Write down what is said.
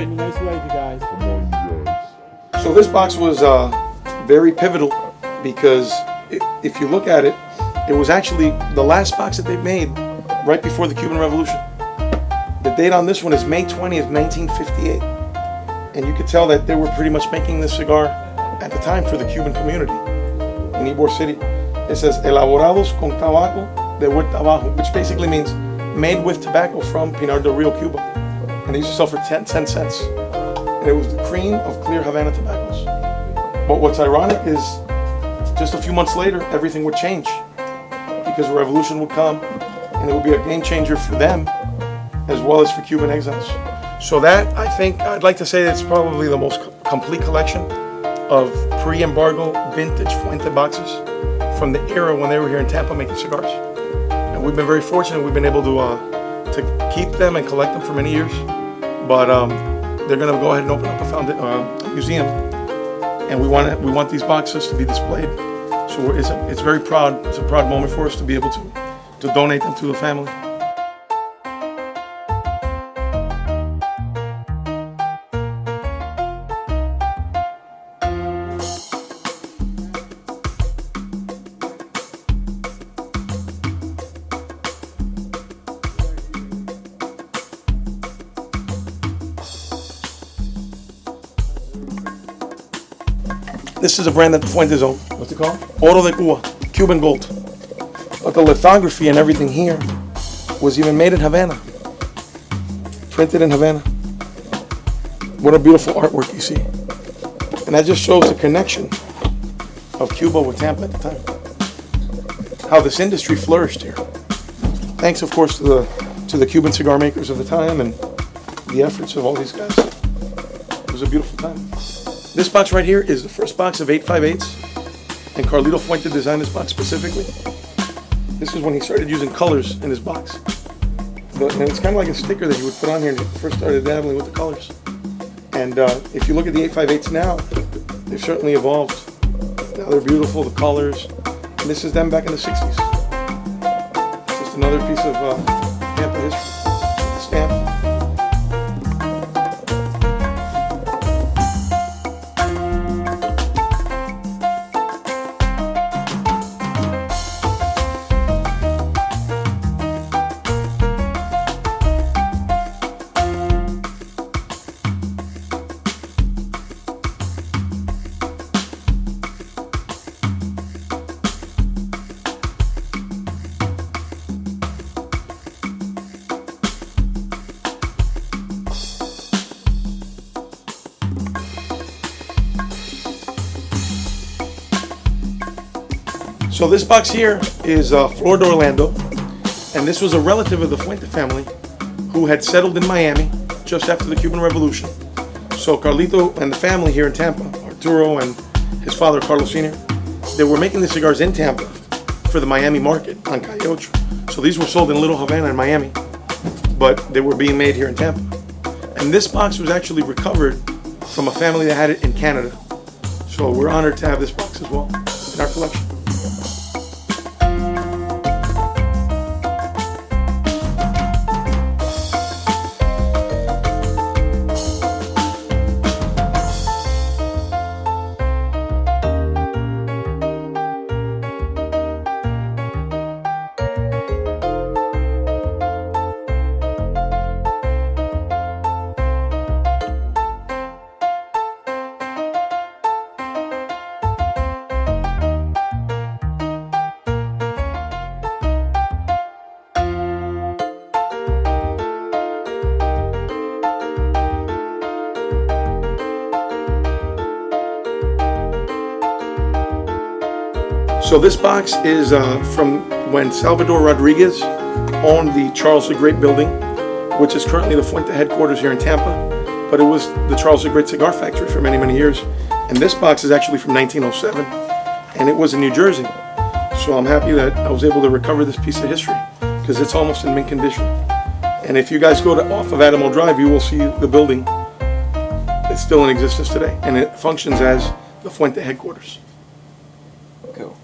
in a nice way, you guys. So this box was very pivotal because if you look at it, it was actually the last box that they made right before the Cuban Revolution. The date on this one is May 20th, 1958. And you could tell that they were pretty much making this cigar at the time for the Cuban community in Ybor City. It says, elaborados con tabaco de huerta abajo, which basically means made with tobacco from Pinar del Rio, Cuba. And they used to sell for 10 cents. And it was the cream of clear Havana tobaccos. But what's ironic is just a few months later, everything would change because a revolution would come and it would be a game changer for them as well as for Cuban exiles. So that, I think, I'd like to say that's probably the most complete collection of pre-embargo vintage Fuente boxes from the era when they were here in Tampa making cigars. And we've been very fortunate. We've been able to keep them and collect them for many years. But they're going to go ahead and open up a museum, and we want these boxes to be displayed. So it's very proud. It's a proud moment for us to be able to donate them to the family. This is a brand that Fuente's own. What's it called? Oro de Cuba, Cuban gold. But the lithography and everything here was even made in Havana. Printed in Havana. What a beautiful artwork you see. And that just shows the connection of Cuba with Tampa at the time. How this industry flourished here. Thanks, of course, to the Cuban cigar makers of the time and the efforts of all these guys. It was a beautiful time. This box right here is the first box of 858s, and Carlito Fuente designed this box specifically. This is when he started using colors in his box. And it's kind of like a sticker that he would put on here when he first started dabbling with the colors. And if you look at the 858s now, they've certainly evolved. Now they're beautiful, the colors. And this is them back in the 60s. Just another piece of Tampa history. Stamp. So this box here is Flor de Orlando, and this was a relative of the Fuente family who had settled in Miami just after the Cuban Revolution. So Carlito and the family here in Tampa, Arturo and his father Carlos Sr., they were making the cigars in Tampa for the Miami market on Calle Ocho. So these were sold in Little Havana in Miami, but they were being made here in Tampa. And this box was actually recovered from a family that had it in Canada. So we're honored to have this box as well in our collection. So this box is from when Salvador Rodriguez owned the Charles the Great building, which is currently the Fuente headquarters here in Tampa, but it was the Charles the Great cigar factory for many, many years. And this box is actually from 1907, and it was in New Jersey. So I'm happy that I was able to recover this piece of history, because it's almost in mint condition. And if you guys go off of Adamo Drive, you will see the building. It's still in existence today, and it functions as the Fuente headquarters. Cool.